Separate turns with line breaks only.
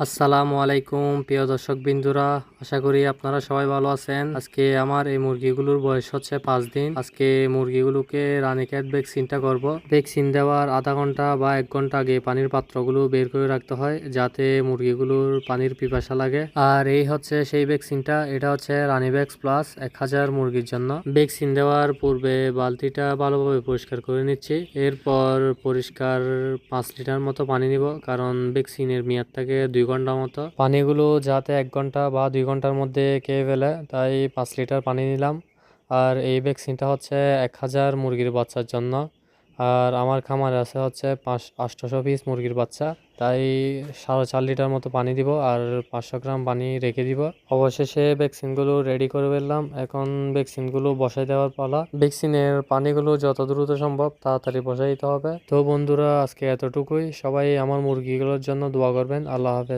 আসসালামু আলাইকুম প্রিয় দর্শক বিন্দুরা, আশা করি আপনারা সবাই ভালো আছেন। আজকে আমার এই মুরগিগুলোর বয়স হচ্ছে 5 দিন। আজকে মুরগিগুলোকে রানীক্ষেত ভ্যাকসিনটা করব। ভ্যাকসিন দেওয়ার আধা ঘন্টা বা 1 ঘন্টা আগে পানির পাত্রগুলো বের করে রাখতে হয়, যাতে মুরগিগুলোর পানির পিপাসা লাগে। আর এই হচ্ছে সেই ভ্যাকসিনটা, এটা হচ্ছে রানীভ্যাক্স প্লাস 1000 মুরগির জন্য। ভ্যাকসিন দেওয়ার পূর্বে বালতিটা ভালোভাবে পরিষ্কার করে নিচ্ছি। এরপর পরিষ্কার 5 লিটার মতো পানি নিব, কারণ ভ্যাকসিনের মেয়াদ থাকে 2 ঘন্টা মতো। পানিগুলো যাতে 1 ঘন্টা বা 2 ঘন্টার মধ্যে খেয়ে ফেলে, তাই 5 লিটার পানি নিলাম। আর এই ভ্যাকসিনটা হচ্ছে 1000 মুরগির বাচ্চার জন্য। আর আমার খামারে আছে হচ্ছে 800 পিস মুরগির বাচ্চা, তাই 4.5 লিটার মতো পানি দিব আর 500 গ্রাম পানি রেখে দিব। অবশেষে ভ্যাকসিনগুলো রেডি করে ফেললাম। এখন ভ্যাকসিনগুলো বসাই দেওয়ার পালা। ভ্যাকসিনের পানিগুলো যত দ্রুত সম্ভব তাড়াতাড়ি বসাই দিতে হবে। তো বন্ধুরা, আজকে এতটুকুই। সবাই আমার মুরগিগুলোর জন্য দোয়া করবেন। আল্লাহ হাফেজ।